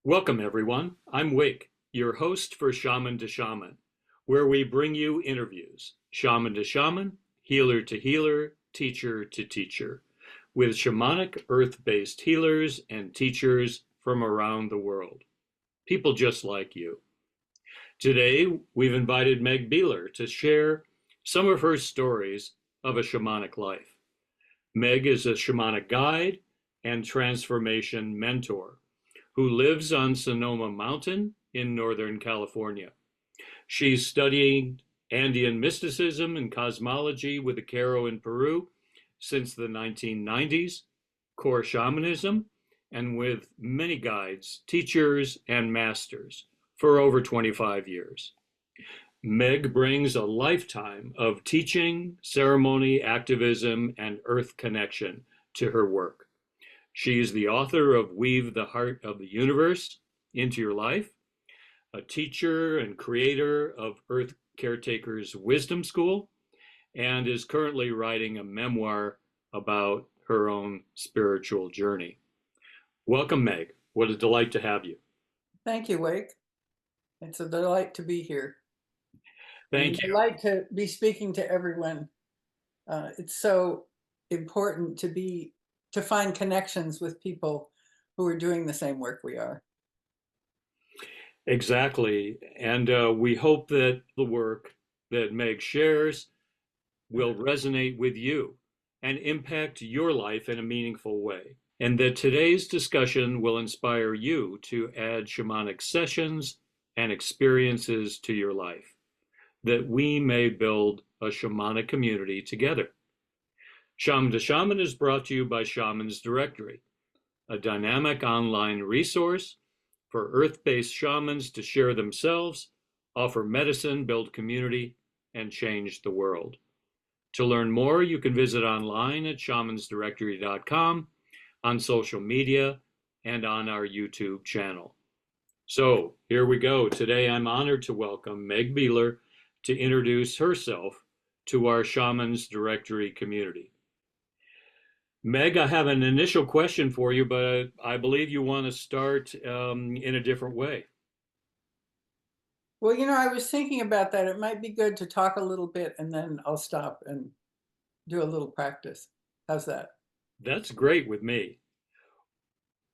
Welcome, everyone. I'm Wake, your host for Shaman to Shaman, where we bring you interviews, shaman to shaman, healer to healer, teacher to teacher, with shamanic earth-based healers and teachers from around the world, people just like you. Today, we've invited Meg Beeler to share some of her stories of a shamanic life. Meg is a shamanic guide and transformation mentor who lives on Sonoma Mountain in Northern California. She's studying Andean mysticism and cosmology with the Caro in Peru since the 1990s, core shamanism, and with many guides, teachers, and masters for over 25 years. Meg brings a lifetime of teaching, ceremony, activism, and earth connection to her work. She is the author of Weave the Heart of the Universe into Your Life, a teacher and creator of Earth Caretaker's Wisdom School, and is currently writing a memoir about her own spiritual journey. Welcome, Meg. What a delight to have you. Thank you, Wake. It's a delight to be here. Thank you. A delight to be speaking to everyone. It's so important to find connections with people who are doing the same work we are. Exactly. And we hope that the work that Meg shares will resonate with you and impact your life in a meaningful way. And that today's discussion will inspire you to add shamanic sessions and experiences to your life, that we may build a shamanic community together. Shaman to Shaman is brought to you by Shamans Directory, a dynamic online resource for earth-based shamans to share themselves, offer medicine, build community, and change the world. To learn more, you can visit online at shamansdirectory.com, on social media, and on our YouTube channel. So here we go. Today I'm honored to welcome Meg Beeler to introduce herself to our Shamans Directory community. Meg, I have an initial question for you, but I believe you want to start in a different way. Well, I was thinking about that. It might be good to talk a little bit and then I'll stop and do a little practice. How's that? That's great with me.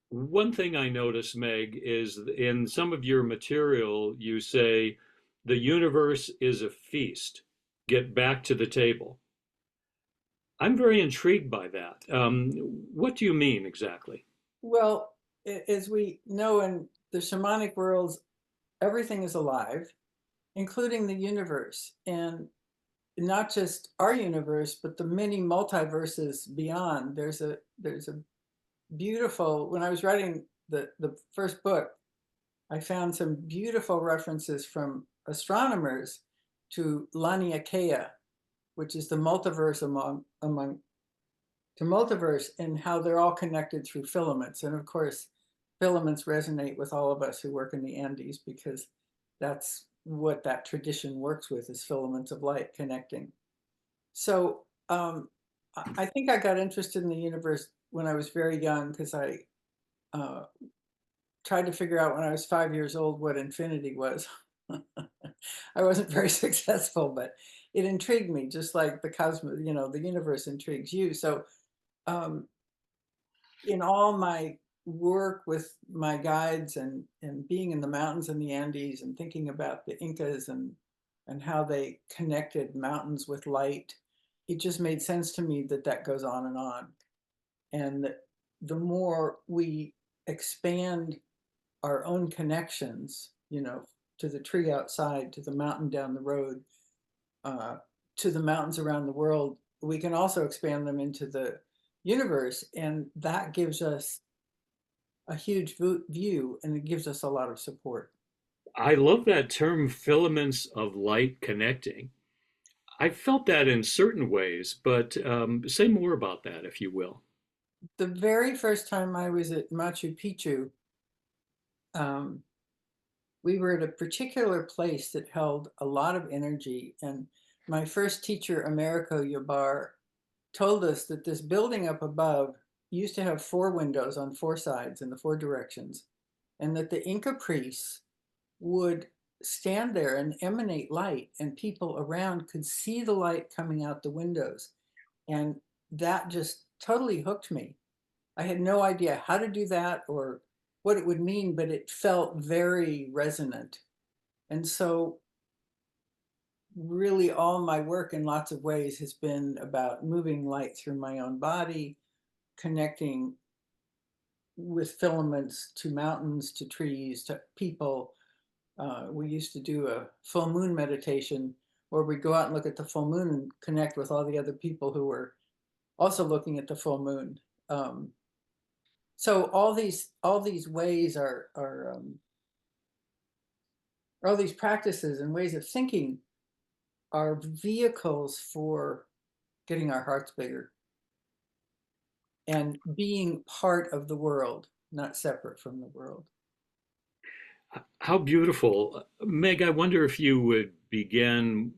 One thing I notice, Meg, is in some of your material, you say the universe is a feast. Get back to the table. I'm very intrigued by that. What do you mean exactly? Well, as we know in the shamanic worlds, everything is alive, including the universe, and not just our universe, but the many multiverses beyond. There's a beautiful, when I was writing the first book, I found some beautiful references from astronomers to Laniakea, which is the multiverse among the multiverse, and how they're all connected through filaments. And of course, filaments resonate with all of us who work in the Andes, because that's what that tradition works with, is filaments of light connecting. So I think I got interested in the universe when I was very young, because I tried to figure out when I was 5 years old what infinity was. I wasn't very successful, but it intrigued me, just like the cosmos, the universe intrigues you. So in all my work with my guides and being in the mountains in the Andes and thinking about the Incas and how they connected mountains with light, it just made sense to me that that goes on and on. And the more we expand our own connections, to the tree outside, to the mountain down the road, to the mountains around the world, we can also expand them into the universe. And that gives us a huge view, and it gives us a lot of support. I love that term, filaments of light connecting. I felt that in certain ways, but say more about that, if you will. The very first time I was at Machu Picchu, we were at a particular place that held a lot of energy. And my first teacher, Americo Yabar, told us that this building up above used to have 4 windows on 4 sides in the 4 directions. and that the Inca priests would stand there and emanate light, and people around could see the light coming out the windows. And that just totally hooked me. I had no idea how to do that or what it would mean, but it felt very resonant. And so really all my work in lots of ways has been about moving light through my own body, connecting with filaments to mountains, to trees, to people. We used to do a full moon meditation where we'd go out and look at the full moon and connect with all the other people who were also looking at the full moon. So all these ways are all these practices and ways of thinking are vehicles for getting our hearts bigger and being part of the world, not separate from the world. How beautiful. Meg, I wonder if you would begin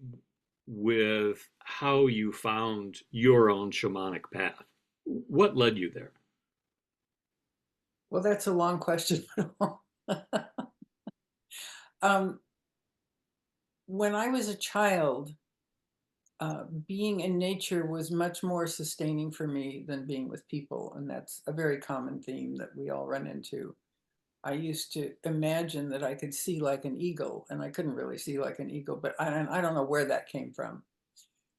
with how you found your own shamanic path. What led you there? Well, that's a long question. When I was a child, being in nature was much more sustaining for me than being with people. And that's a very common theme that we all run into. I used to imagine that I could see like an eagle, and I couldn't really see like an eagle, but I don't know where that came from.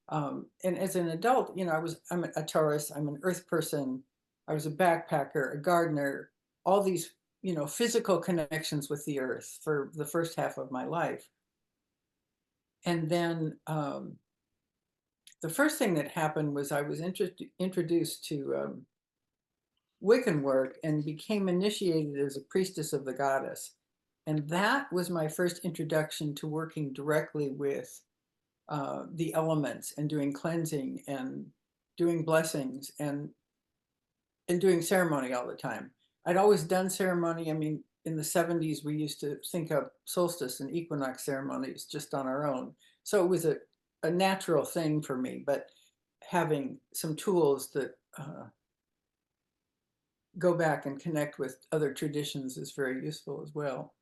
And as an adult, you know, I'm a Taurus, I'm an earth person, I was a backpacker, a gardener, all these, you know, physical connections with the earth for the first half of my life. And then the first thing that happened was I was introduced to Wiccan work and became initiated as a priestess of the goddess. And that was my first introduction to working directly with the elements and doing cleansing and doing blessings and doing ceremony all the time. I'd always done ceremony. I mean, in the 70s, we used to think of solstice and equinox ceremonies just on our own. So it was a natural thing for me, but having some tools that go back and connect with other traditions is very useful as well.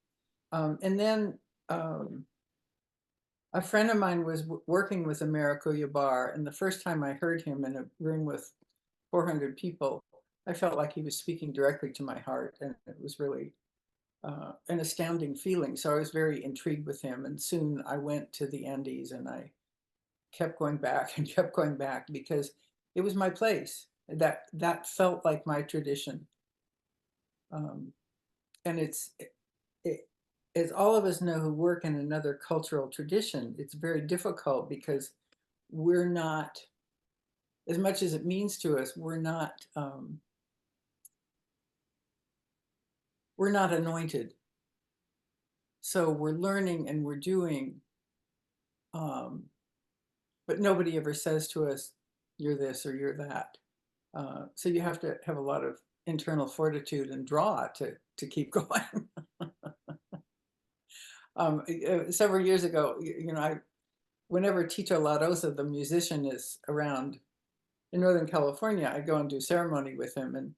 And then a friend of mine was working with Americo Yabar, and the first time I heard him in a room with 400 people, I felt like he was speaking directly to my heart, and it was really an astounding feeling. So I was very intrigued with him, and soon I went to the Andes, and I kept going back and kept going back because it was my place. That felt like my tradition. And as all of us know who work in another cultural tradition, it's very difficult because we're not, as much as it means to us, we're not anointed. So we're learning and we're doing, but nobody ever says to us, you're this or you're that. So you have to have a lot of internal fortitude and draw to keep going. Several years ago, you know, whenever Tito La Rosa, the musician, is around in Northern California, I go and do ceremony with him. And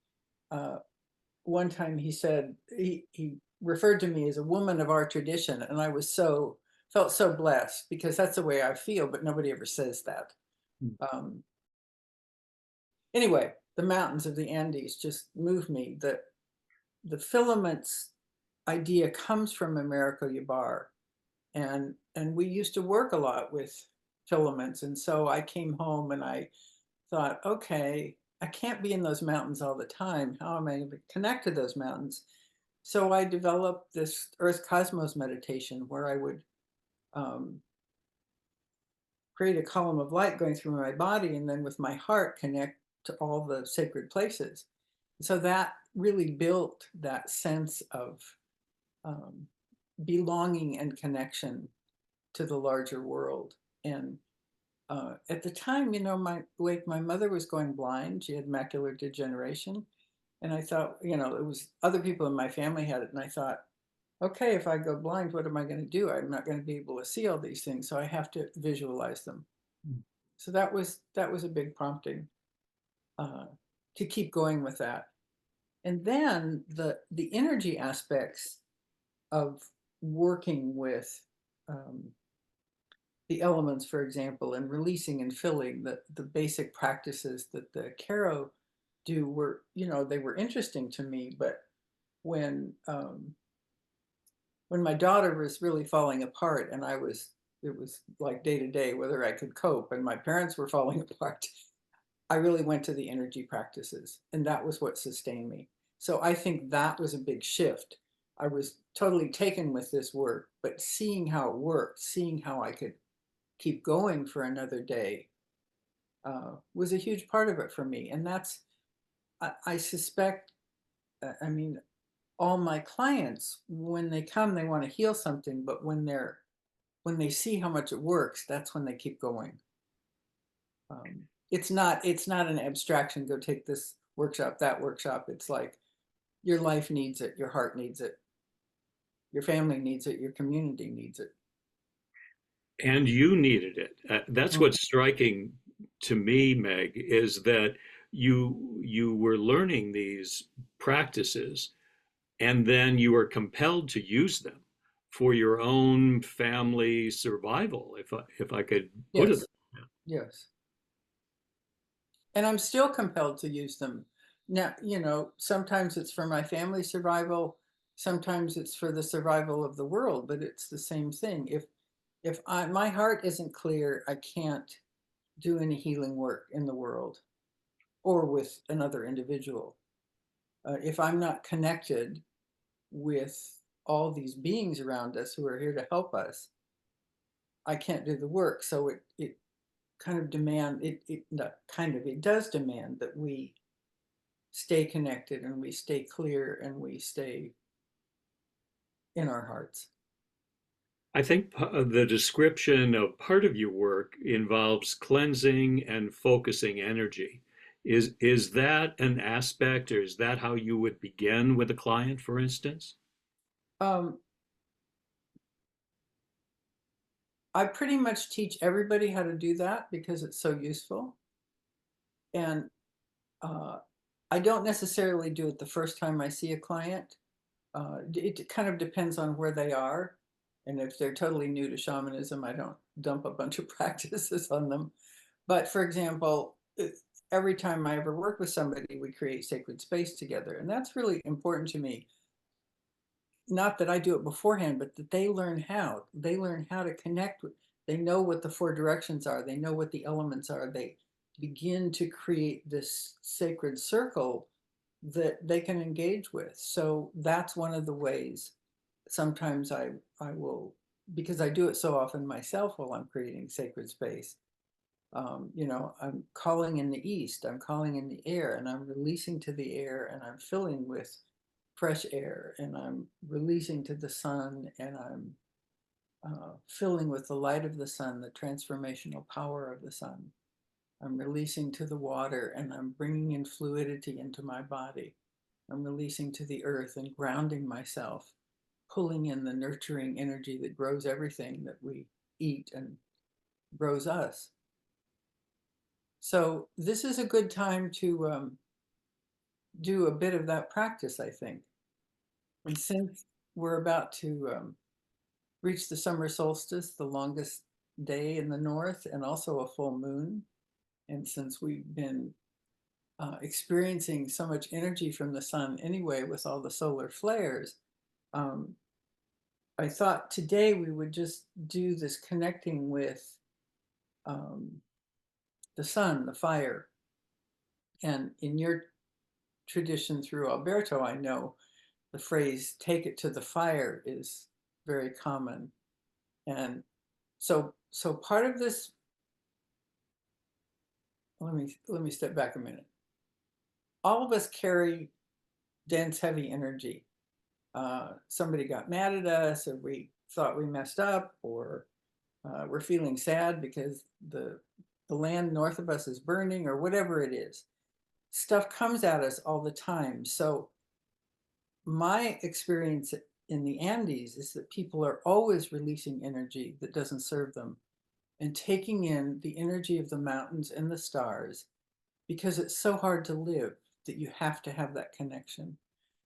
one time he said, he referred to me as a woman of our tradition. And I was felt so blessed because that's the way I feel, but nobody ever says that. Anyway, the mountains of the Andes just moved me. The filaments idea comes from Americo Yabar. And we used to work a lot with filaments. And so I came home and I thought, okay, I can't be in those mountains all the time. How am I going to connect to those mountains? So I developed this Earth Cosmos meditation where I would create a column of light going through my body and then with my heart connect to all the sacred places. So that really built that sense of belonging and connection to the larger world. And at the time, you know, my mother was going blind. She had macular degeneration. And I thought, you know, it was other people in my family had it. And I thought, okay, if I go blind, what am I going to do? I'm not going to be able to see all these things. So I have to visualize them. So that was a big prompting to keep going with that. And then the energy aspects of working with the elements, for example, and releasing and filling the basic practices that the Karo do were, they were interesting to me. But when my daughter was really falling apart and it was like day to day whether I could cope, and my parents were falling apart, I really went to the energy practices, and that was what sustained me. So I think that was a big shift. I was totally taken with this work, but seeing how it worked, seeing how I could keep going for another day, was a huge part of it for me. And that's, I suspect, I mean, all my clients, when they come, they want to heal something, but when they see how much it works, that's when they keep going. It's not an abstraction, go take this workshop, that workshop. It's like your life needs it, your heart needs it, your family needs it, your community needs it. And you needed it. That's Mm. what's striking to me, Meg, is that you were learning these practices, and then you were compelled to use them for your own family survival, if I could put it. Yes, yes. And I'm still compelled to use them. Now, sometimes it's for my family survival, sometimes it's for the survival of the world, but it's the same thing. If my heart isn't clear, I can't do any healing work in the world or with another individual. If I'm not connected with all these beings around us who are here to help us, I can't do the work. So it kind of it does demand that we stay connected and we stay clear and we stay in our hearts. I think the description of part of your work involves cleansing and focusing energy. Is that an aspect, or is that how you would begin with a client, for instance? Um, I pretty much teach everybody how to do that because it's so useful. And uh, I don't necessarily do it the first time I see a client. It kind of depends on where they are. And if they're totally new to shamanism, I don't dump a bunch of practices on them. But for example, every time I ever work with somebody, we create sacred space together. And that's really important to me. Not that I do it beforehand, but that they learn how. They learn how to connect with, they know what the four directions are. They know what the elements are. They begin to create this sacred circle that they can engage with. So that's one of the ways sometimes I will, because I do it so often myself while I'm creating sacred space. I'm calling in the east, I'm calling in the air, and I'm releasing to the air, and I'm filling with fresh air, and I'm releasing to the sun, and I'm filling with the light of the sun, the transformational power of the sun. I'm releasing to the water, and I'm bringing in fluidity into my body. I'm releasing to the earth and grounding myself, pulling in the nurturing energy that grows everything that we eat and grows us. So this is a good time to do a bit of that practice, I think. And since we're about to reach the summer solstice, the longest day in the north, and also a full moon, and since we've been experiencing so much energy from the sun anyway with all the solar flares, um, I thought today we would just do this connecting with um, the sun, the fire. And in your tradition through Alberto, I know the phrase "take it to the fire" is very common. And so part of this, let me step back a minute. All of us carry dense, heavy energy. Somebody got mad at us, or we thought we messed up, or we're feeling sad because the land north of us is burning, or whatever it is. Stuff comes at us all the time. So my experience in the Andes is that people are always releasing energy that doesn't serve them and taking in the energy of the mountains and the stars, because it's so hard to live that you have to have that connection.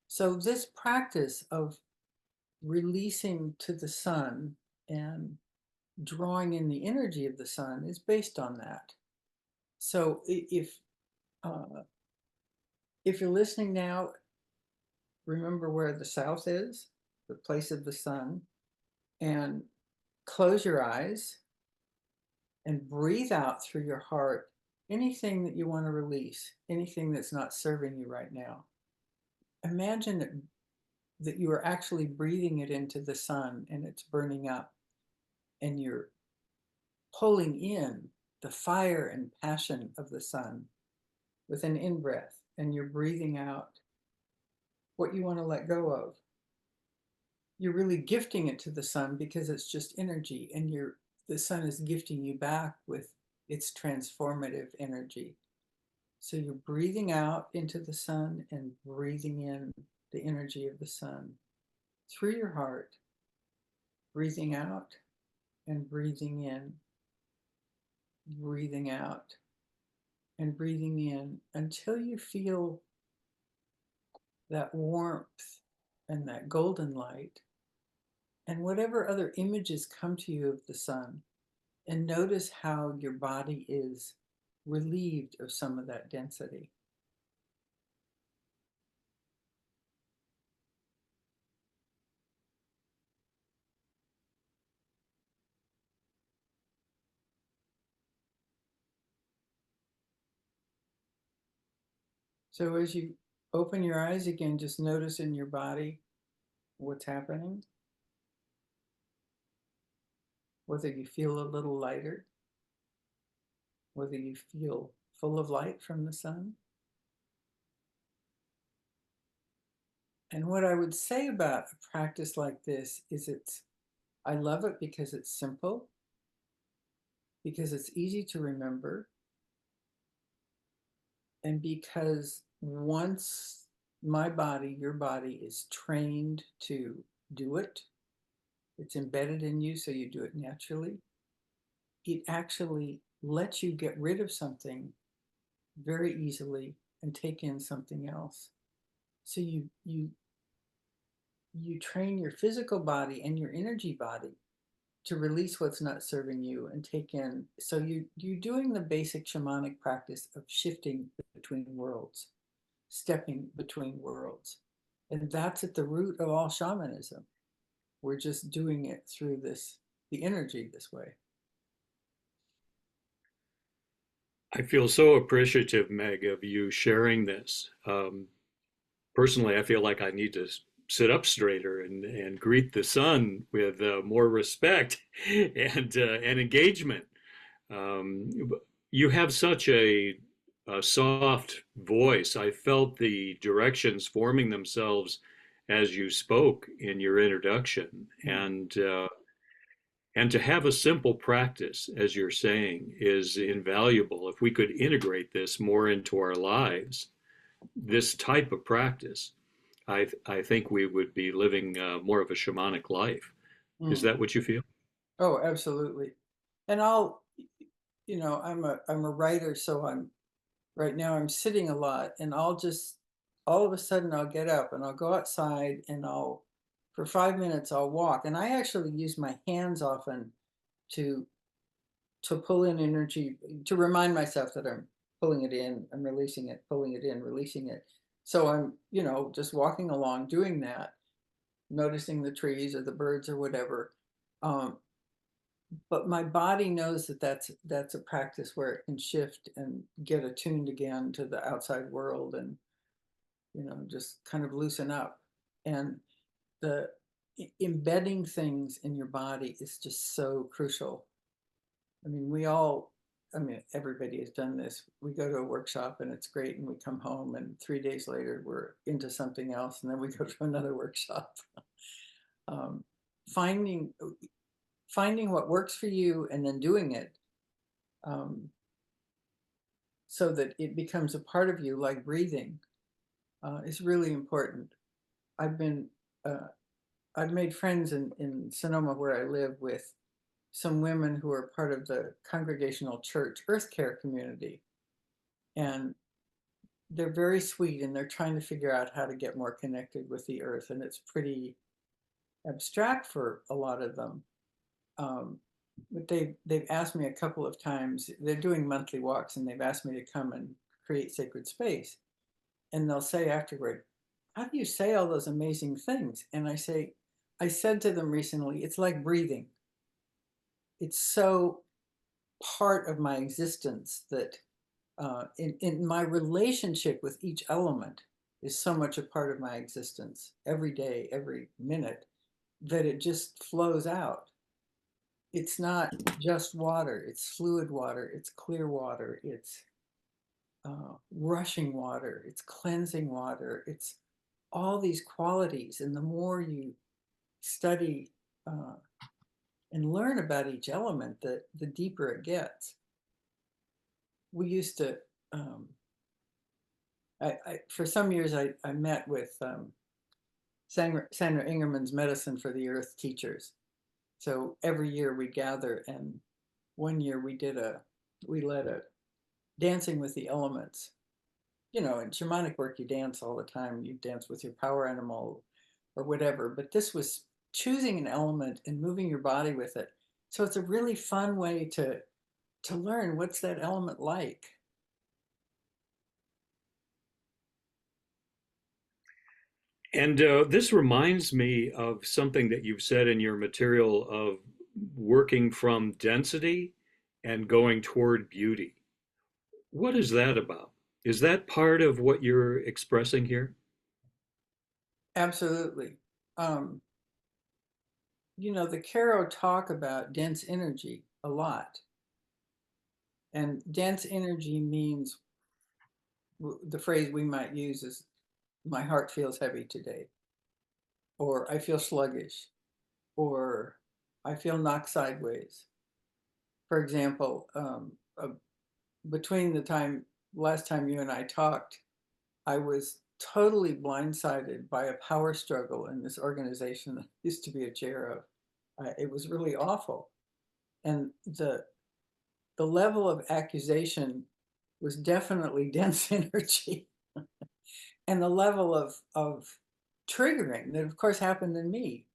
So this practice of releasing to the sun and drawing in the energy of the sun is based on that. So uh, if you're listening now, remember where the south is, the place of the sun, and close your eyes and breathe out through your heart anything that you want to release, anything that's not serving you right now. Imagine that you are actually breathing it into the sun and it's burning up, and you're pulling in the fire and passion of the sun with an in-breath, and you're breathing out what you want to let go of. You're really gifting it to the sun because it's just energy, and the sun is gifting you back with its transformative energy. So you're breathing out into the sun and breathing in the energy of the sun through your heart, breathing out and breathing in, breathing out and breathing in until you feel that warmth and that golden light, and whatever other images come to you of the sun, and notice how your body is relieved of some of that density. So as you open your eyes again, just notice in your body what's happening, whether you feel a little lighter, whether you feel full of light from the sun. And what I would say about a practice like this is I love it because it's simple, because it's easy to remember, and because once my body, your body is trained to do it, it's embedded in you, so you do it naturally, it actually lets you get rid of something very easily and take in something else. So you train your physical body and your energy body to release what's not serving you and take in. So you're doing the basic shamanic practice of shifting between worlds, stepping between worlds. And that's at the root of all shamanism. We're just doing it through the energy this way. I feel so appreciative, Meg, of you sharing this. Personally, I feel like I need to sit up straighter and greet the sun with more respect and engagement. Um, you have such a soft voice. I felt the directions forming themselves as you spoke in your introduction, and to have a simple practice, as you're saying, is invaluable. If we could integrate this more into our lives, this type of practice, I think we would be living more of a shamanic life. Is Mm. that what you feel? Oh, absolutely. And I'm a writer, so right now I'm sitting a lot, and all of a sudden I'll get up and I'll go outside, and for 5 minutes I'll walk. And I actually use my hands often to pull in energy, to remind myself that I'm pulling it in, I'm releasing it, pulling it in, releasing it. So I'm, just walking along doing that, noticing the trees or the birds or whatever. Um, but my body knows that that's a practice where it can shift and get attuned again to the outside world, and just kind of loosen up. And the embedding things in your body is just so crucial. I mean, everybody has done this. We go to a workshop and it's great, and we come home, and 3 days later we're into something else, and then we go to another workshop. um, finding what works for you and then doing it, um, so that it becomes a part of you, like breathing, is really important. I've been uh, I've made friends in Sonoma, where I live, with some women who are part of the Congregational Church Earth Care community, and they're very sweet, and they're trying to figure out how to get more connected with the earth, and it's pretty abstract for a lot of them. But they've asked me a couple of times, they're doing monthly walks, and they've asked me to come and create sacred space. And they'll say afterward, how do you say all those amazing things? And I said to them recently, it's like breathing. It's so part of my existence that in my relationship with each element is so much a part of my existence every day, every minute, that it just flows out. It's not just water, it's fluid water, it's clear water, it's rushing water, it's cleansing water, it's all these qualities. And the more you study and learn about each element, the deeper it gets. We used to, for some years, I met with Sandra Ingerman's Medicine for the Earth teachers. So every year we gather, and one year we led a dancing with the elements. You know, in shamanic work, you dance all the time. You dance with your power animal or whatever. But this was choosing an element and moving your body with it. So it's a really fun way to learn what's that element like. And this reminds me of something that you've said in your material of working from density and going toward beauty. What is that about? Is that part of what you're expressing here? Absolutely. Um, you know, the Caro talk about dense energy a lot. And dense energy means the phrase we might use is, my heart feels heavy today, or I feel sluggish, or I feel knocked sideways. For example, between the last time you and I talked, I was totally blindsided by a power struggle in this organization that I used to be a chair of. It was really awful. And the level of accusation was definitely dense energy. And the level of triggering that, of course, happened in me.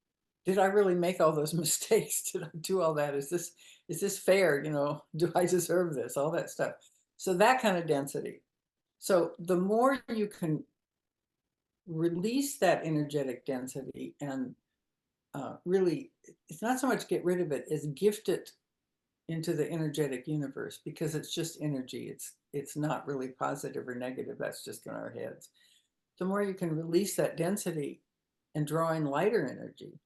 Did I really make all those mistakes? Did I do all that? Is this fair? You know, do I deserve this? All that stuff. So that kind of density. So the more you can release that energetic density and really, it's not so much get rid of it as gift it into the energetic universe, because it's just energy. It's not really positive or negative. That's just in our heads. The more you can release that density and draw in lighter energy,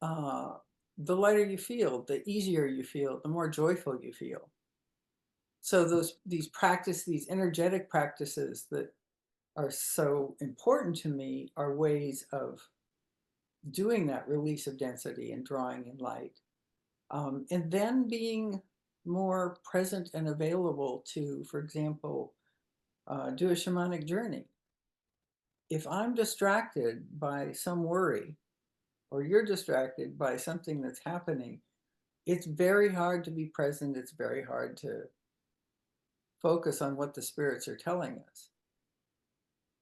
the lighter you feel, the easier you feel, the more joyful you feel. So these energetic practices that are so important to me are ways of doing that release of density and drawing in light. And then being more present and available to, for example, do a shamanic journey. If I'm distracted by some worry, or you're distracted by something that's happening, it's very hard to be present. It's very hard to focus on what the spirits are telling us.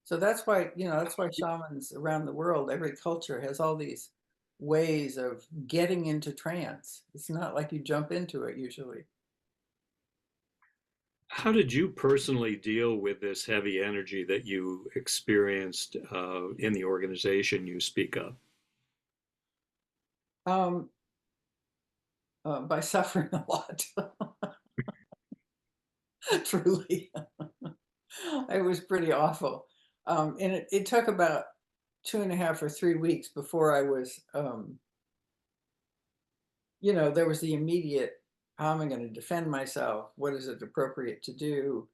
So that's why, you know, that's why shamans around the world, every culture has all these ways of getting into trance. It's not like you jump into it usually. How did you personally deal with this heavy energy that you experienced in the organization you speak of? Um, by suffering a lot, truly. It was pretty awful. And it took about 2.5 or 3 weeks before I was, you know, there was the immediate, how am I going to defend myself? What is it appropriate to do?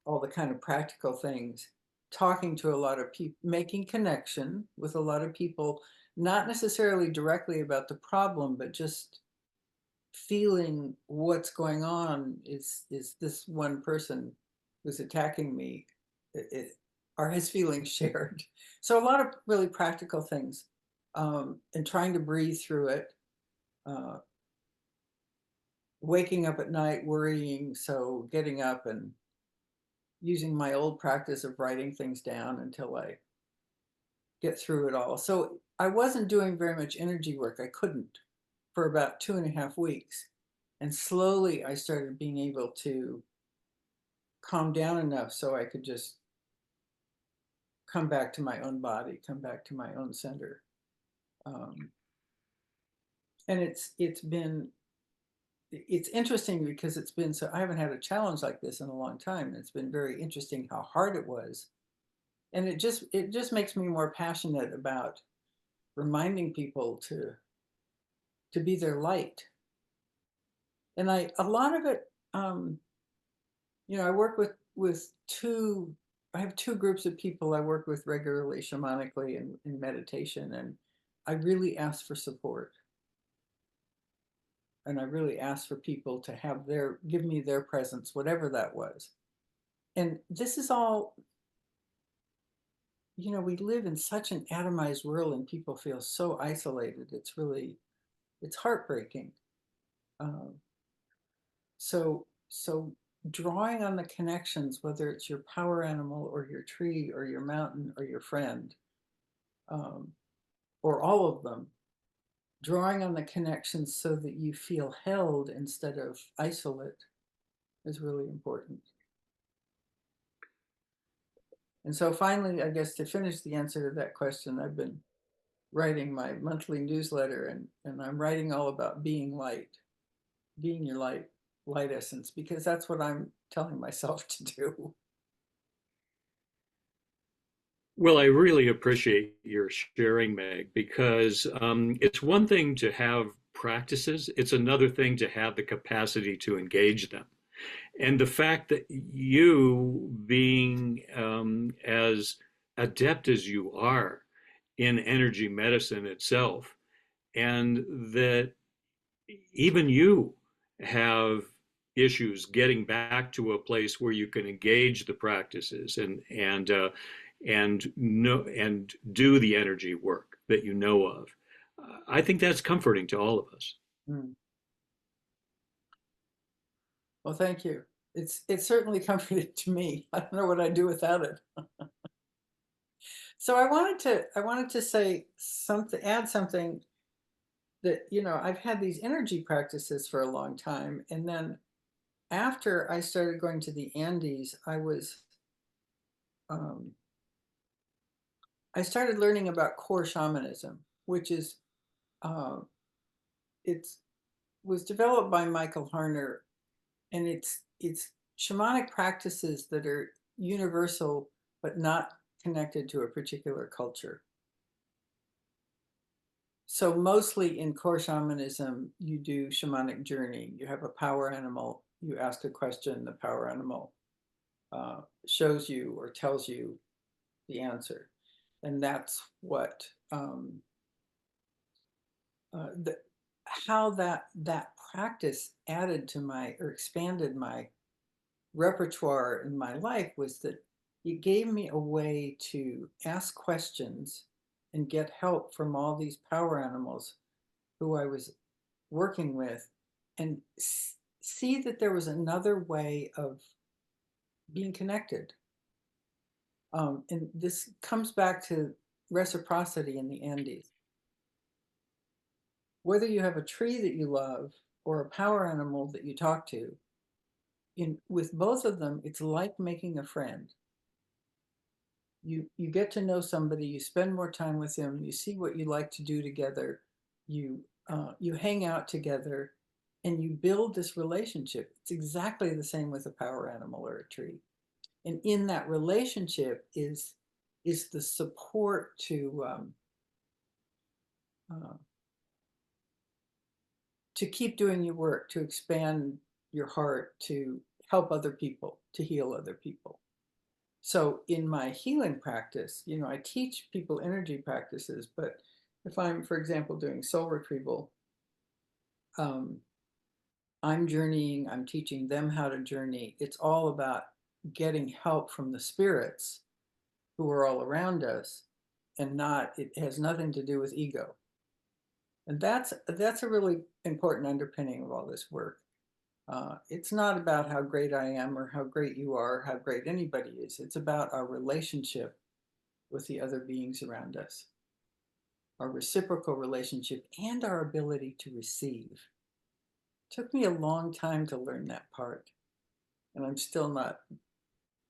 All the kind of practical things, talking to a lot of people, making connection with a lot of people, not necessarily directly about the problem, but just feeling what's going on. Is this one person who's attacking me? Are his feelings shared? So a lot of really practical things, and trying to breathe through it. Uh, Waking up at night worrying, so getting up and using my old practice of writing things down until I get through it all. So I wasn't doing very much energy work. I couldn't for about 2.5 weeks. And slowly I started being able to calm down enough so I could just come back to my own body, come back to my own center. Um, and it's interesting because it's been so, I haven't had a challenge like this in a long time. It's been very interesting how hard it was. And it just makes me more passionate about reminding people to be their light. And a lot of it, I work with I have two groups of people I work with regularly shamanically and in meditation, and I really ask for support. And I really ask for people to give me their presence, whatever that was. And this is all, we live in such an atomized world and people feel so isolated. It's heartbreaking. Um, so drawing on the connections, whether it's your power animal or your tree or your mountain or your friend, um, or all of them, drawing on the connections so that you feel held instead of isolate is really important. And so finally, I guess to finish the answer to that question, I've been writing my monthly newsletter, and I'm writing all about being light, being your light essence, because that's what I'm telling myself to do. Well, I really appreciate your sharing, Meg, because it's one thing to have practices, it's another thing to have the capacity to engage them. And the fact that you, being as adept as you are in energy medicine itself, and that even you have issues getting back to a place where you can engage the practices and do the energy work that you know of. I think that's comforting to all of us. Mm. Well, thank you. It's certainly comforting to me. I don't know what I'd do without it. So I wanted to say something, add something that, I've had these energy practices for a long time. And then after I started going to the Andes, um, I started learning about core shamanism, which is, uh, it's was developed by Michael Harner, and it's shamanic practices that are universal but not connected to a particular culture. So mostly in core shamanism, you do shamanic journey. You have a power animal, you ask a question, the power animal shows you or tells you the answer. And that's what, the, how that practice added to my, or expanded my repertoire in my life, was that it gave me a way to ask questions and get help from all these power animals who I was working with, and see that there was another way of being connected. And this comes back to reciprocity in the Andes. Whether you have a tree that you love or a power animal that you talk to, with both of them, it's like making a friend. You get to know somebody, you spend more time with them, you see what you like to do together, you hang out together, and you build this relationship. It's exactly the same with a power animal or a tree. And in that relationship is the support uh, to keep doing your work, to expand your heart, to help other people, to heal other people. So in my healing practice, I teach people energy practices, but if I'm, for example, doing soul retrieval, um, I'm journeying, I'm teaching them how to journey. It's all about getting help from the spirits who are all around us, and it has nothing to do with ego. And that's a really important underpinning of all this work. It's not about how great I am or how great you are, how great anybody is. It's about our relationship with the other beings around us, our reciprocal relationship, and our ability to receive. It took me a long time to learn that part, and I'm still not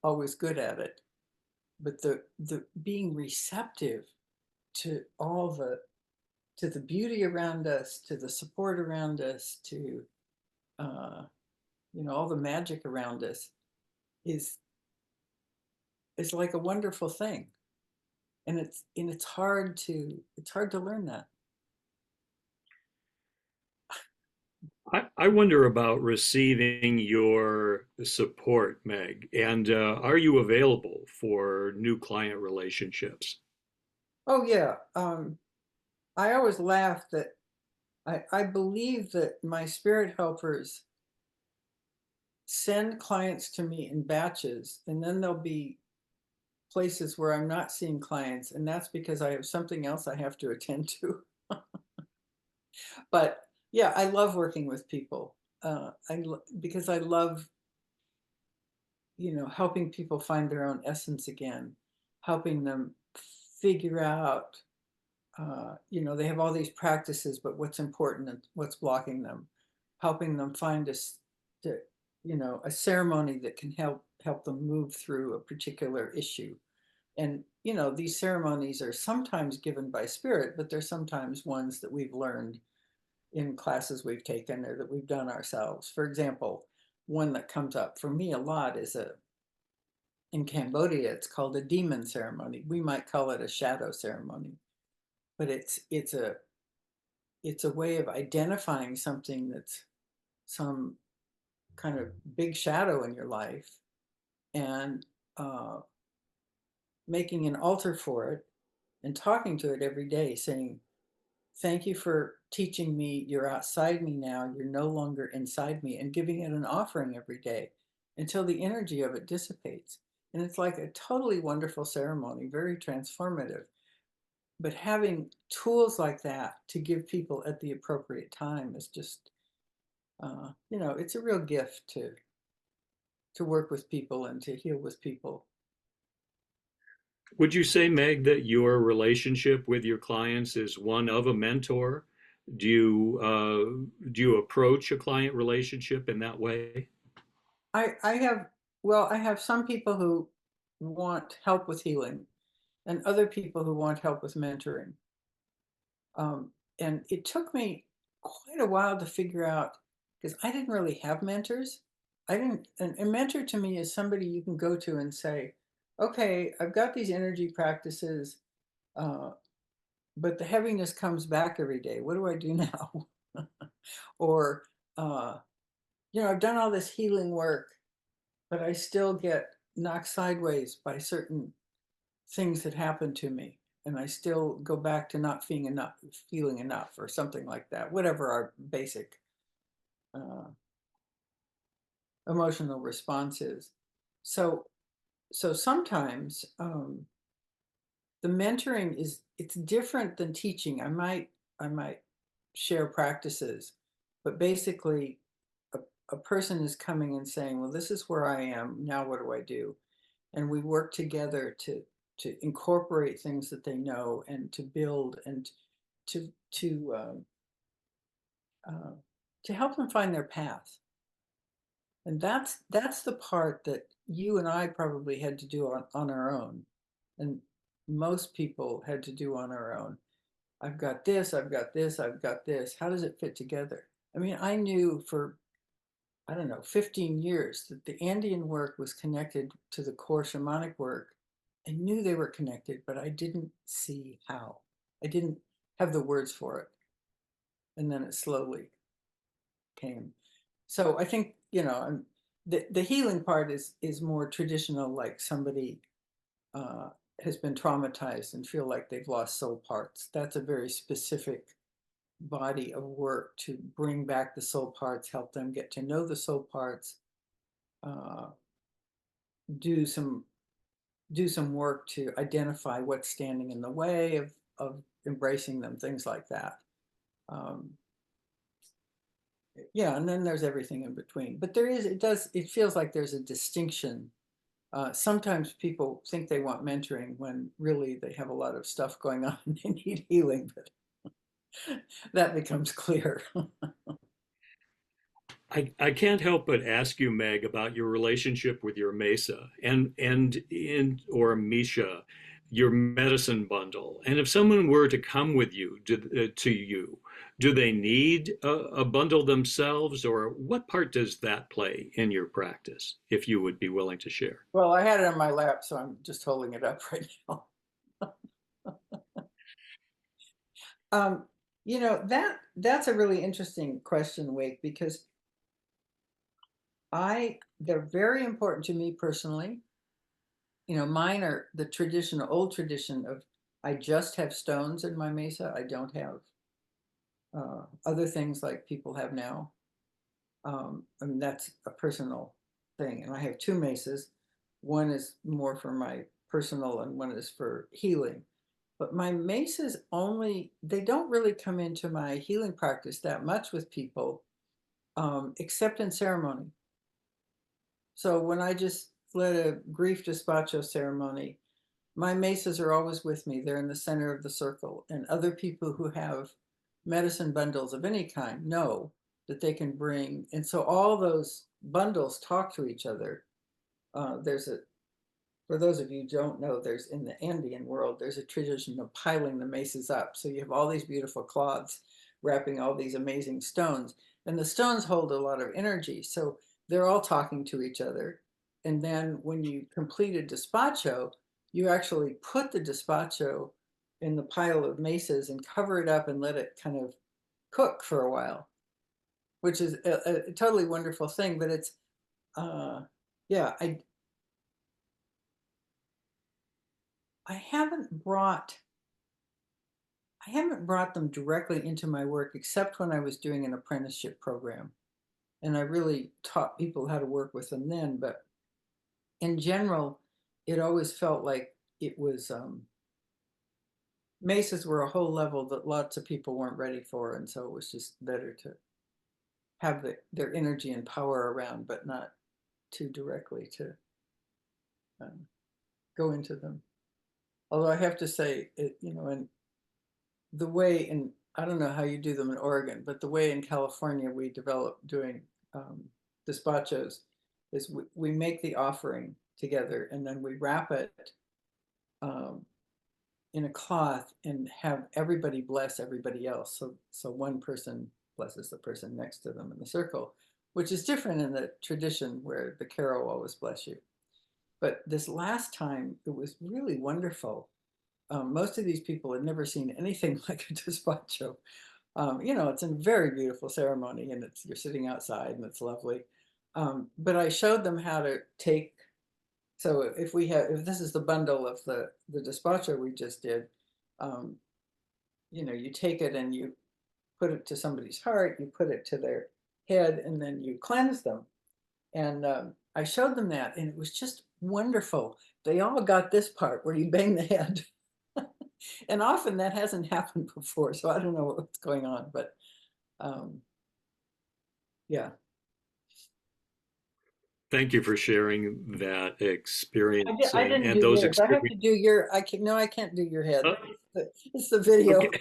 always good at it. But the being receptive to all the beauty around us, to the support around us, to uh, all the magic around us is is like a wonderful thing, and it's hard to learn that. I wonder about receiving your support, Meg, and are you available for new client relationships? Oh yeah, I always laugh that I believe that my spirit helpers send clients to me in batches, and then there'll be places where I'm not seeing clients, and that's because I have something else I have to attend to. But yeah, I love working with people. Because I love, helping people find their own essence again, helping them figure out, they have all these practices, but what's important and what's blocking them, helping them find a ceremony that can help them move through a particular issue. And these ceremonies are sometimes given by spirit, but they're sometimes ones that we've learned in classes we've taken or that we've done ourselves. For example, one that comes up for me a lot is in Cambodia, it's called a demon ceremony. We might call it a shadow ceremony, but it's a way of identifying something that's some kind of big shadow in your life, and uh, making an altar for it and talking to it every day, saying, thank you for teaching me. You're outside me now. You're no longer inside me, and giving it an offering every day until the energy of it dissipates. And it's like a totally wonderful ceremony, very transformative. But having tools like that to give people at the appropriate time is just, it's a real gift to work with people and to heal with people. Would you say, Meg, that your relationship with your clients is one of a mentor? Do you approach a client relationship in that way? I have, well, I have some people who want help with healing, and other people who want help with mentoring. And it took me quite a while to figure out, because I didn't really have mentors. I didn't, and a mentor to me is somebody you can go to and say, okay, I've got these energy practices, uh, but the heaviness comes back every day. What do I do now? Or, uh, I've done all this healing work, but I still get knocked sideways by certain things that happen to me, and I still go back to not feeling enough, or something like that. Whatever our basic uh, emotional response is. So, so sometimes the mentoring it's different than teaching. I might share practices, but basically, a person is coming and saying, "Well, this is where I am now. What do I do?" And we work together to incorporate things that they know, and to build, and to to uh, uh, to help them find their path. And that's the part that you and I probably had to do on our own, and most people had to do on our own. I've got this, I've got this, I've got this. How does it fit together? I mean, I knew for, I don't know, 15 years that the Andean work was connected to the core shamanic work. I knew they were connected, but I didn't see how. I didn't have the words for it. And then it slowly came. So I think, the healing part is more traditional, like somebody uh, has been traumatized and feel like they've lost soul parts. That's a very specific body of work to bring back the soul parts, help them get to know the soul parts, uh, do some work to identify what's standing in the way of embracing them, things like that. Um, yeah, and then there's everything in between. But it feels like there's a distinction Sometimes people think they want mentoring when really they have a lot of stuff going on and they need healing, but that becomes clear. I can't help but ask you, Meg, about your relationship with your mesa and in or Misha, your medicine bundle. And if someone were to come with you to you, do they need a bundle themselves, or what part does that play in your practice, if you would be willing to share? Well, I had it on my lap, so I'm just holding it up right now. Um, that's a really interesting question, Wake, because they're very important to me personally. Mine are the old tradition of I just have stones in my mesa. I don't have other things like people have now. I mean, that's a personal thing. And I have two mesas. One is more for my personal and one is for healing. But my mesas they don't really come into my healing practice that much with people, except in ceremony. So when I just led a grief despacho ceremony, my mesas are always with me. They're in the center of the circle. And other people who have medicine bundles of any kind know that they can bring. And so all those bundles talk to each other. For those of you who don't know, there's in the Andean world, there's a tradition of piling the mesas up. So you have all these beautiful cloths wrapping all these amazing stones. And the stones hold a lot of energy. So they're all talking to each other. And then when you complete a despacho, you actually put the despacho in the pile of mesas and cover it up and let it kind of cook for a while, which is a totally wonderful thing. But it's, yeah, I haven't brought them directly into my work except when I was doing an apprenticeship program. And I really taught people how to work with them then. But in general, it always felt like it was mesas were a whole level that lots of people weren't ready for. And so it was just better to have their energy and power around, but not too directly to um, go into them. Although I have to say, and the way in, I don't know how you do them in Oregon, but the way in California we develop doing despachos is we make the offering together and then we wrap it um, in a cloth and have everybody bless everybody else. So one person blesses the person next to them in the circle, which is different in the tradition where the carol always bless you. But this last time, it was really wonderful. Most of these people had never seen anything like a despacho. It's a very beautiful ceremony, and you're sitting outside, and it's lovely. But I showed them how to take. So if this is the bundle of the despacho we just did, um, you take it and you put it to somebody's heart, you put it to their head, and then you cleanse them. And I showed them that, and it was just wonderful. They all got this part where you bang the head. And often that hasn't happened before, so I don't know what's going on, but yeah. Thank you for sharing that experience I didn't and do those yours. I have to experiences. do your, no, I can't do your head. Uh, It's the video. okay,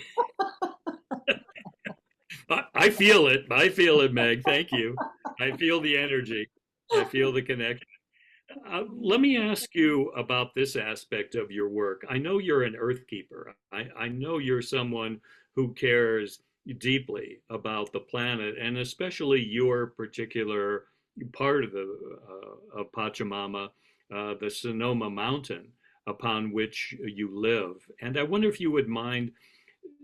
I feel it. I feel it, Meg. Thank you. I feel the energy. I feel the connection. Let me ask you about this aspect of your work. I know you're an earth keeper. I know you're someone who cares deeply about the planet and especially your particular part of the of Pachamama, the Sonoma Mountain upon which you live. And I wonder if you would mind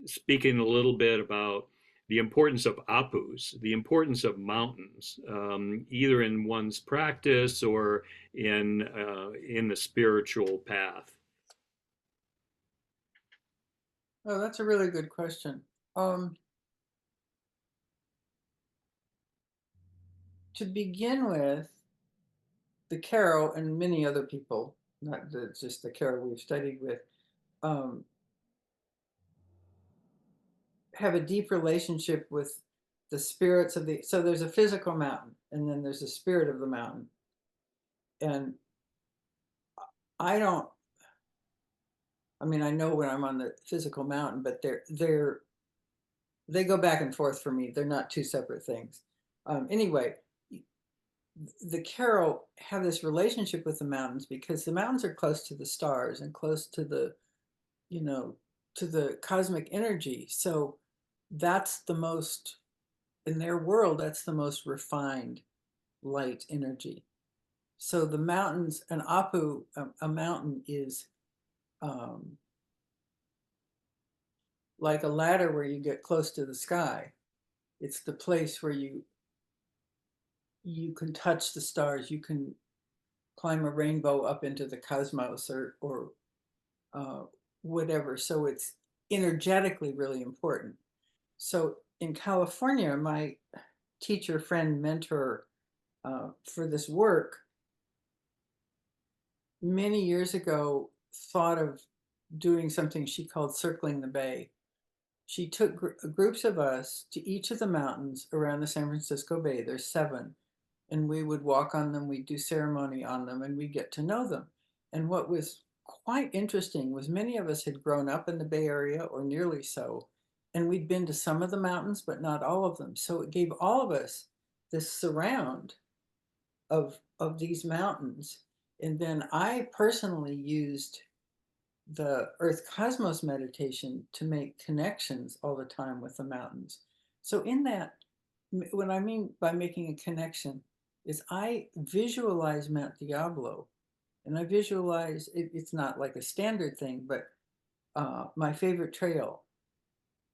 speaking a little bit about the importance of apus, the importance of mountains, either in one's practice or in the spiritual path. Oh, that's a really good question. To begin with, the Carol and many other people, not just the Carol we've studied with, um, have a deep relationship with the spirits of so there's a physical mountain and then there's a spirit of the mountain. And I don't, I mean, I know when I'm on the physical mountain, but they go back and forth for me. They're not two separate things. Anyway, the Carol have this relationship with the mountains because the mountains are close to the stars and close to the, you know, to the cosmic energy. So that's the most, in their world, that's the most refined light energy. So the mountains, an Apu, a mountain is um, like a ladder where you get close to the sky. It's the place where you can touch the stars. You can climb a rainbow up into the cosmos or uh, whatever. So it's energetically really important. So in California, my teacher, friend, mentor for this work many years ago thought of doing something she called circling the bay. She took groups of us to each of the mountains around the San Francisco Bay. There's 7. And we would walk on them, we'd do ceremony on them, and we'd get to know them. And what was quite interesting was many of us had grown up in the Bay Area, or nearly so, and we'd been to some of the mountains, but not all of them. So it gave all of us this surround of these mountains. And then I personally used the Earth Cosmos meditation to make connections all the time with the mountains. So in that, what I mean by making a connection is I visualize Mount Diablo, and I visualize it's not like a standard thing, but my favorite trail,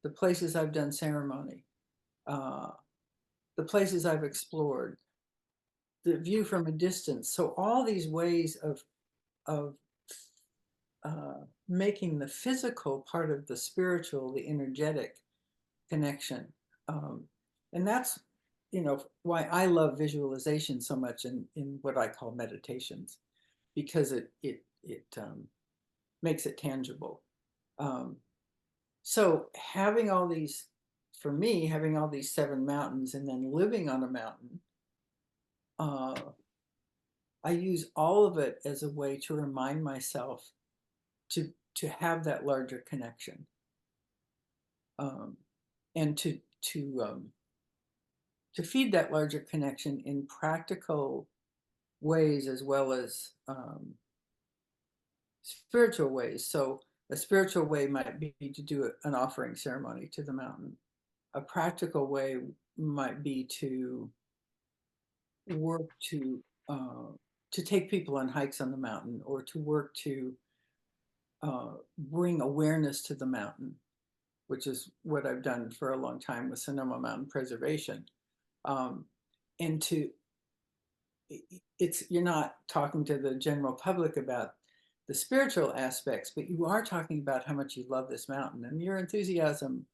the places I've done ceremony, uh, the places I've explored, the view from a distance. So all these ways of making the physical part of the spiritual, the energetic connection. Um, and that's, why I love visualization so much in what I call meditations, because it makes it tangible. Um, so having all these, for me, having all these 7 mountains and then living on a mountain, I use all of it as a way to remind myself to have that larger connection, and to feed that larger connection in practical ways as well as spiritual ways. So a spiritual way might be to do an offering ceremony to the mountain. A practical way might be to work to take people on hikes on the mountain, or to work to bring awareness to the mountain, which is what I've done for a long time with Sonoma Mountain Preservation. And you're not talking to the general public about the spiritual aspects, but you are talking about how much you love this mountain, and your enthusiasm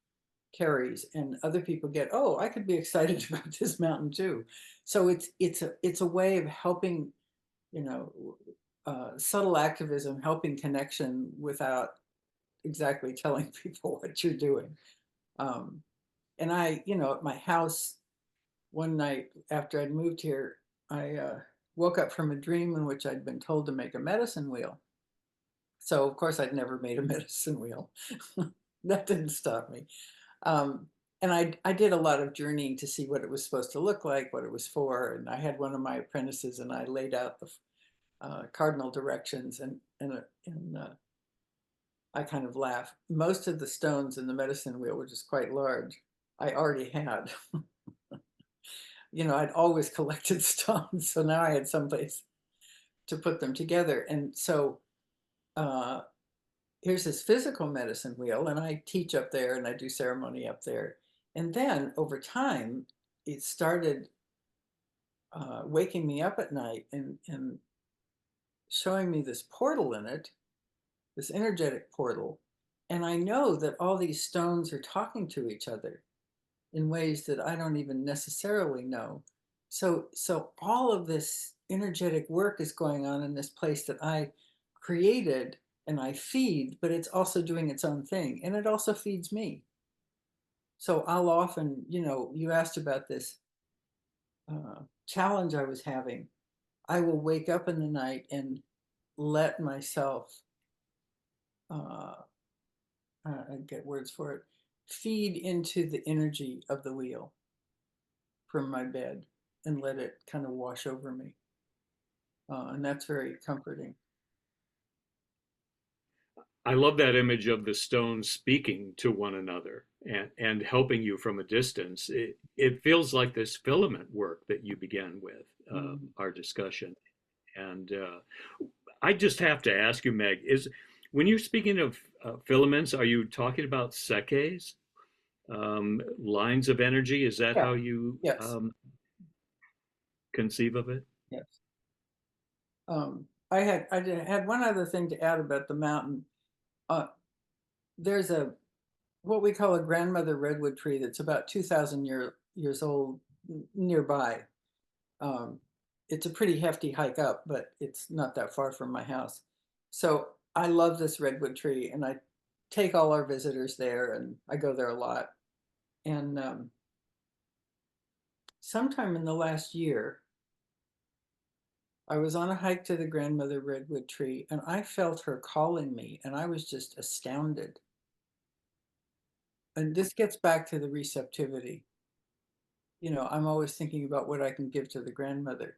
carries, and other people get, oh, I could be excited about this mountain too. So it's a way of helping, subtle activism, helping connection without exactly telling people what you're doing. And I, at my house one night after I'd moved here, I woke up from a dream in which I'd been told to make a medicine wheel. So of course I'd never made a medicine wheel. That didn't stop me. And I did a lot of journeying to see what it was supposed to look like, what it was for. And I had one of my apprentices, and I laid out the cardinal directions, and I kind of laugh. Most of the stones in the medicine wheel, which is quite large, I already had. I'd always collected stones, so now I had someplace to put them together. And so here's this physical medicine wheel, and I teach up there and I do ceremony up there. And then over time, it started waking me up at night and showing me this portal in it, this energetic portal. And I know that all these stones are talking to each other in ways that I don't even necessarily know. So all of this energetic work is going on in this place that I created and I feed, but it's also doing its own thing, and it also feeds me. So I'll often, you asked about this challenge I was having. I will wake up in the night and let myself, uh, I get words for it, feed into the energy of the wheel from my bed and let it kind of wash over me. And that's very comforting. I love that image of the stones speaking to one another and helping you from a distance. It feels like this filament work that you began with Mm. our discussion. And I just have to ask you, Meg, is when you're speaking of filaments, are you talking about sekes, lines of energy? Is that Yeah. how you Yes. conceive of it? Yes. I had one other thing to add about the mountain. Uh, there's a what we call a grandmother redwood tree that's about 2,000 years old nearby. Um, it's a pretty hefty hike up, but it's not that far from my house. So I love this redwood tree, and I take all our visitors there, and I go there a lot. And sometime in the last year, I was on a hike to the grandmother redwood tree, and I felt her calling me, and I was just astounded. And this gets back to the receptivity. You know, I'm always thinking about what I can give to the grandmother.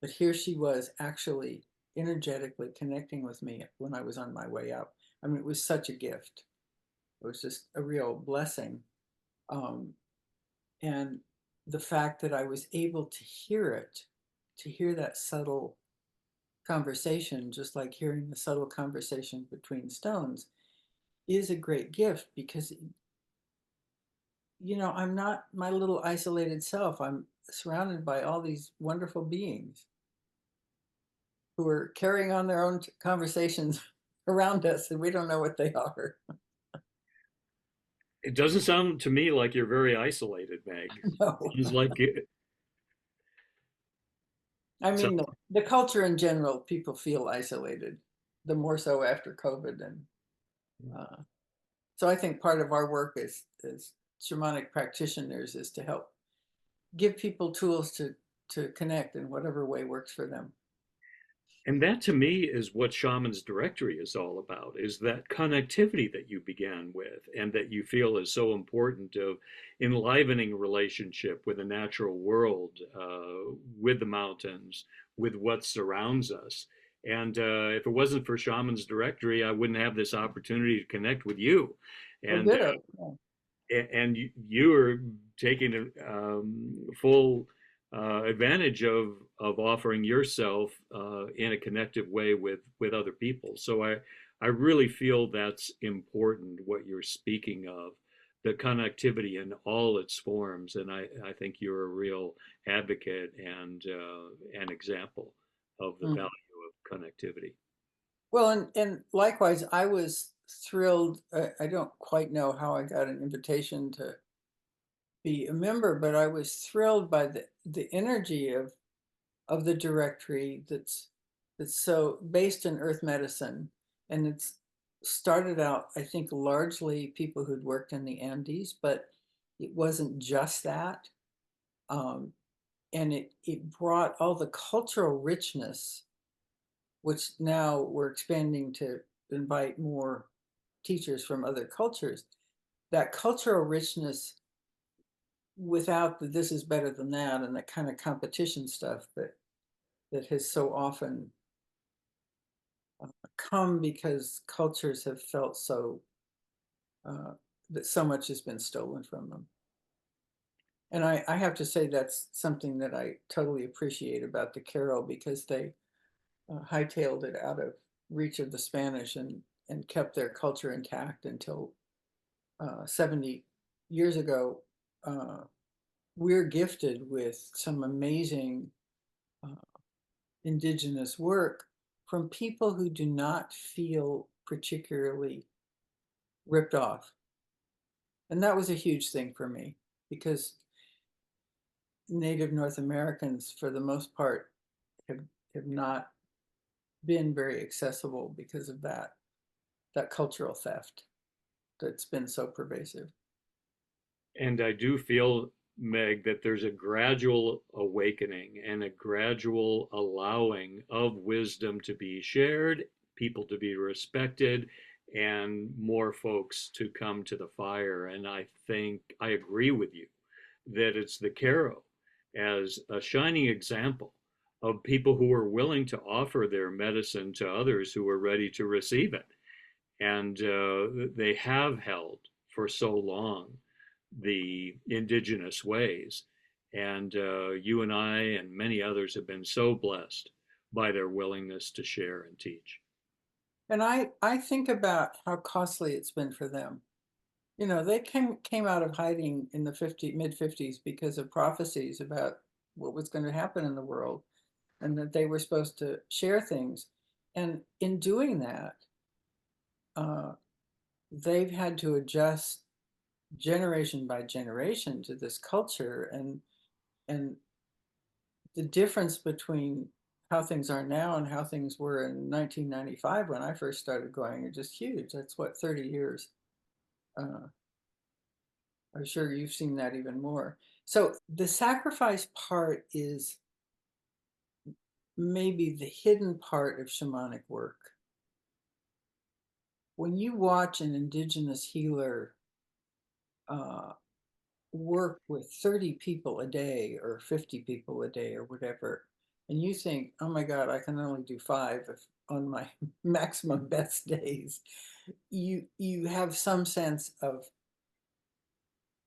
But here she was actually energetically connecting with me when I was on my way up. I mean, it was such a gift. It was just a real blessing. Um, and the fact that I was able to hear it, to hear that subtle conversation, just like hearing the subtle conversation between stones, is a great gift because, you know, I'm not my little isolated self. I'm surrounded by all these wonderful beings who are carrying on their own conversations around us, and we don't know what they are. It doesn't sound to me like you're very isolated, Meg. No, Sounds like it. I So, mean the culture in general. People feel isolated, the more so after COVID, and uh, so I think part of our work as shamanic practitioners is to help give people tools to connect in whatever way works for them. and that to me is what Shamans Directory is all about, is that connectivity that you began with and that you feel is so important of enlivening a relationship with the natural world, with the mountains, with what surrounds us. And if it wasn't for Shamans Directory, I wouldn't have this opportunity to connect with you. Well, And ditto. Yeah. and you are taking full advantage of offering yourself in a connective way with other people. So I really feel that's important what you're speaking of, the connectivity in all its forms, and I think you're a real advocate and an example of the value Mm. of connectivity. Well, and likewise, I was thrilled. I don't quite know how I got an invitation to be a member, but I was thrilled by the energy of the directory that's so based in earth medicine, and it's started out, I think, largely people who'd worked in the Andes, but it wasn't just that. Um, and it brought all the cultural richness, which now we're expanding to invite more teachers from other cultures. That cultural richness without the this is better than that and that kind of competition stuff that has so often come because cultures have felt so uh, that so much has been stolen from them. And I have to say that's something that I totally appreciate about the Carol because they hightailed it out of reach of the Spanish and kept their culture intact until 70 years ago. Uh, we're gifted with some amazing uh, indigenous work from people who do not feel particularly ripped off. And that was a huge thing for me because Native North Americans, for the most part, have, have not been very accessible because of that cultural theft that's been so pervasive. And I do feel Meg, that there's a gradual awakening and a gradual allowing of wisdom to be shared, people to be respected, and more folks to come to the fire. And I think I agree with you that it's the Caro as a shining example of people who are willing to offer their medicine to others who are ready to receive it. And they have held for so long the indigenous ways. And you and I and many others have been so blessed by their willingness to share and teach. And I think about how costly it's been for them. You know, they came out of hiding in the mid 50s because of prophecies about what was going to happen in the world and that they were supposed to share things. And in doing that, uh, they've had to adjust generation by generation to this culture, and the difference between how things are now and how things were in 1995 when I first started going are just huge. That's what, 30 years. Uh, I'm sure you've seen that even more. So the sacrifice part is maybe the hidden part of shamanic work. When you watch an indigenous healer uh, work with 30 people a day or 50 people a day or whatever, and you think, oh my God, I can only do 5 on my maximum best days, you have some sense of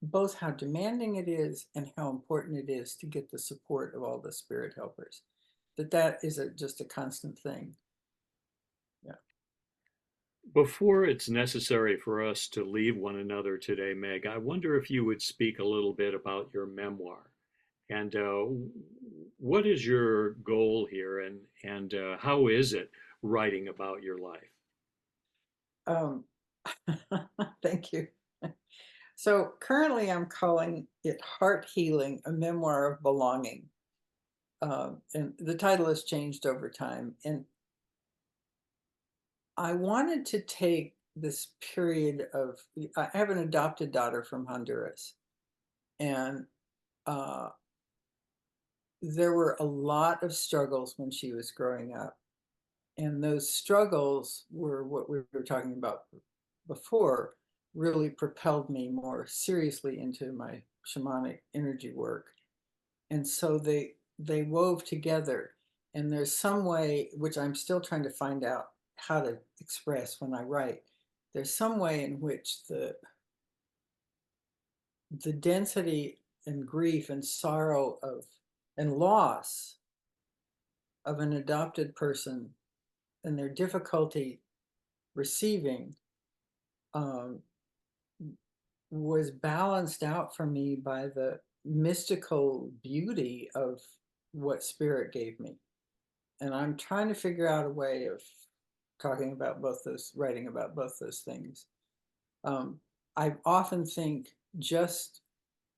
both how demanding it is and how important it is to get the support of all the spirit helpers. That is just a constant thing. Yeah. Before it's necessary for us to leave one another today, Meg, I wonder if you would speak a little bit about your memoir and what is your goal here and how is it writing about your life? Um, thank you. So currently I'm calling it Heart Healing, a Memoir of Belonging. And the title has changed over time. And I wanted to take this period of, I have an adopted daughter from Honduras, and uh, there were a lot of struggles when she was growing up. And those struggles were what we were talking about before, really propelled me more seriously into my shamanic energy work. And so they wove together. And there's some way, which I'm still trying to find out how to express when I write, there's some way in which the density and grief and sorrow of and loss of an adopted person and their difficulty receiving um, was balanced out for me by the mystical beauty of what spirit gave me. And I'm trying to figure out a way of talking about both those, writing about both those things. I often think just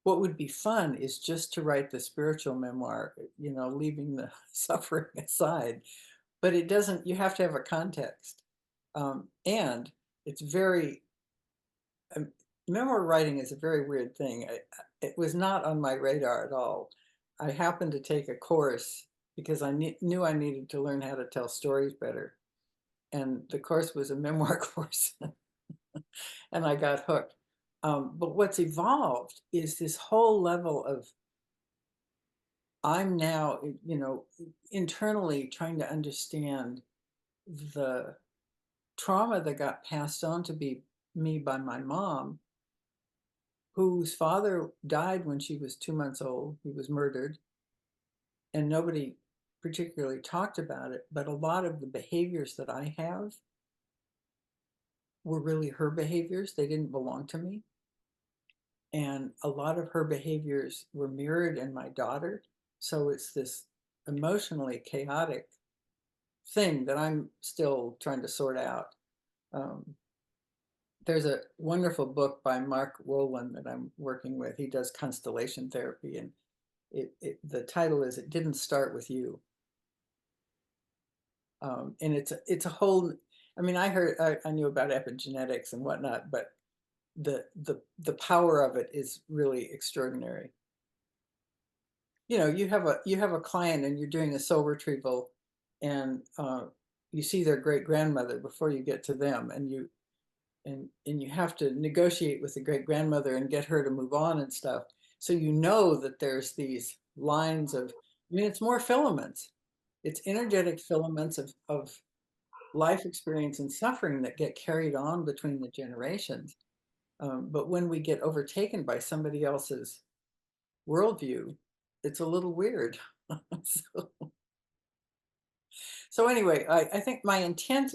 what would be fun is just to write the spiritual memoir, you know, leaving the suffering aside. But it doesn't, you have to have a context. And it's very, um, memoir writing is a very weird thing. It was not on my radar at all. I happened to take a course because I knew I needed to learn how to tell stories better. And the course was a memoir course, and I got hooked. But what's evolved is this whole level of I'm now, you know, internally trying to understand the trauma that got passed on to me by my mom, whose father died when she was 2 months old. He was murdered, and nobody particularly talked about it. But a lot of the behaviors that I have were really her behaviors. They didn't belong to me. And a lot of her behaviors were mirrored in my daughter. So it's this emotionally chaotic thing that I'm still trying to sort out. Um, there's a wonderful book by Mark Rowland that I'm working with. He does constellation therapy, and the title is "It Didn't Start with You." And it's a whole. I mean, I knew about epigenetics and whatnot, but the power of it is really extraordinary. you have a client and you're doing a soul retrieval, and you see their great grandmother before you get to them, and you have to negotiate with the great grandmother and get her to move on and stuff. So you know that there's these lines of, I mean, it's more filaments. It's energetic filaments of life experience and suffering that get carried on between the generations. But when we get overtaken by somebody else's worldview, it's a little weird. so, so anyway, I think my intent,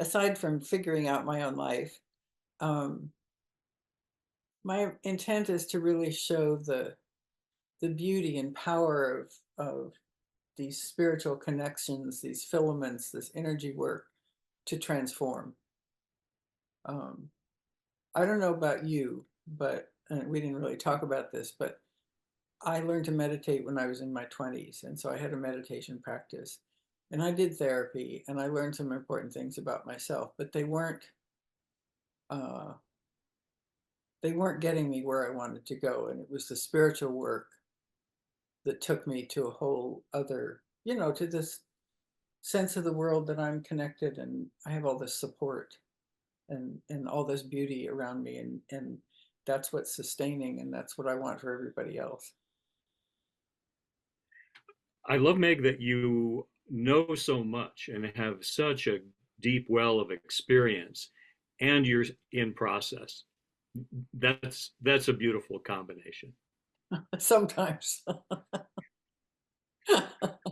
aside from figuring out my own life, um, my intent is to really show the beauty and power of these spiritual connections, these filaments, this energy work to transform. Um, I don't know about you, but we didn't really talk about this, but I learned to meditate when I was in my 20s, and so I had a meditation practice, and I did therapy, and I learned some important things about myself, but uh, they weren't getting me where I wanted to go, and it was the spiritual work that took me to a whole other, to this sense of the world that I'm connected and I have all this support and all this beauty around me, and that's what's sustaining, and that's what I want for everybody else. I love, Meg, that you know so much and have such a deep well of experience, and you're in process. That's a beautiful combination. Sometimes.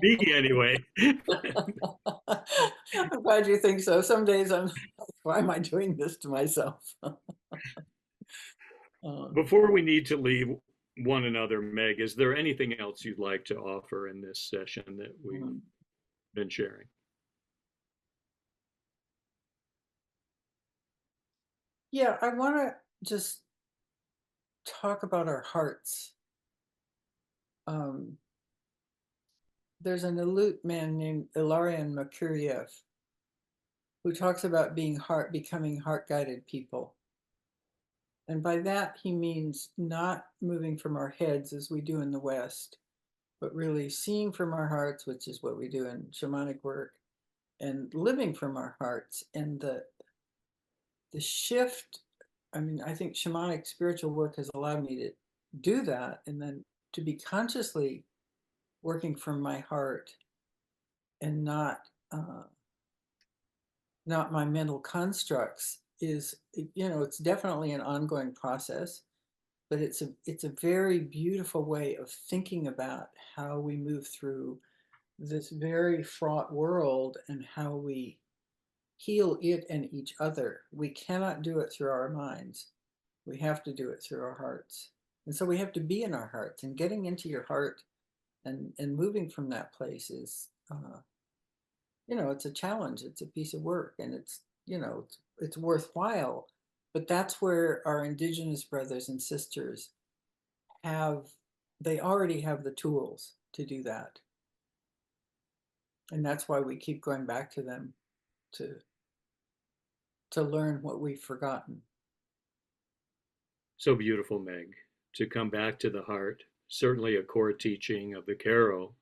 Me anyway. I'm glad you think so. Some days I'm like, why am I doing this to myself? Before we need to leave one another, Meg, is there anything else you'd like to offer in this session that we've been sharing? Yeah, I want to just talk about our hearts. There's an Aleut man named Ilarion Merkuriev who talks about becoming heart-guided people. And by that, he means not moving from our heads as we do in the West, but really seeing from our hearts, which is what we do in shamanic work, and living from our hearts. And the shift, I mean, I think shamanic spiritual work has allowed me to do that, and then to be consciously working from my heart and not my mental constructs is, it's definitely an ongoing process, but it's a very beautiful way of thinking about how we move through this very fraught world and how we heal it and each other. We cannot do it through our minds. We have to do it through our hearts. And so we have to be in our hearts, and getting into your heart and moving from that place is, it's a challenge. It's a piece of work, and it's worthwhile. But that's where our indigenous brothers and sisters they already have the tools to do that. And that's why we keep going back to them to learn what we've forgotten. So beautiful, Meg, to come back to the heart. Certainly a core teaching of the Karo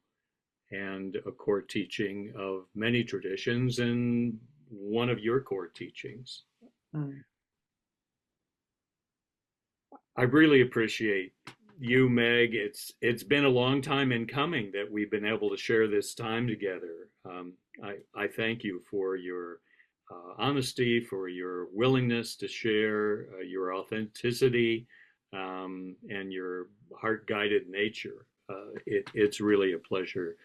and a core teaching of many traditions, and one of your core teachings. Mm. I really appreciate you, Meg. It's been a long time in coming that we've been able to share this time together. I thank you for your honesty, for your willingness to share, your authenticity, and your heart-guided nature. It's really a pleasure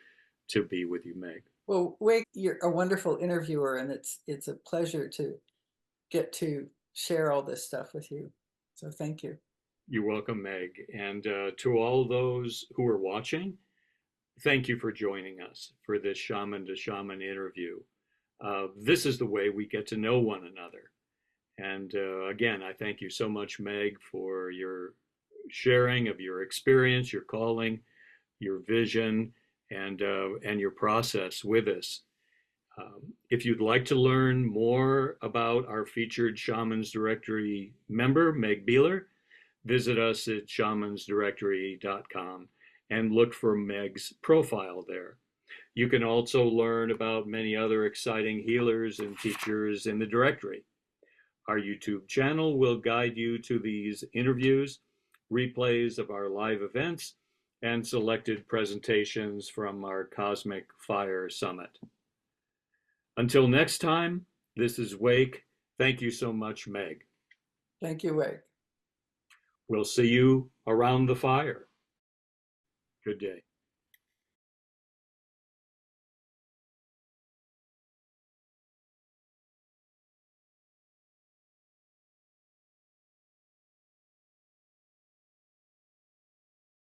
to be with you, Meg. Well, Wake, you're a wonderful interviewer, and it's a pleasure to get to share all this stuff with you. So thank you. You're welcome, Meg. And to all those who are watching, thank you for joining us for this Shaman to Shaman interview. This is the way we get to know one another. And again, I thank you so much, Meg, for your sharing of your experience, your calling, your vision, and your process with us. If you'd like to learn more about our featured Shamans Directory member, Meg Beeler, visit us at shamansdirectory.com. and look for Meg's profile there. You can also learn about many other exciting healers and teachers in the directory. Our YouTube channel will guide you to these interviews, replays of our live events, and selected presentations from our Cosmic Fire Summit. Until next time, this is Wake. Thank you so much, Meg. Thank you, Wake. We'll see you around the fire. Good day.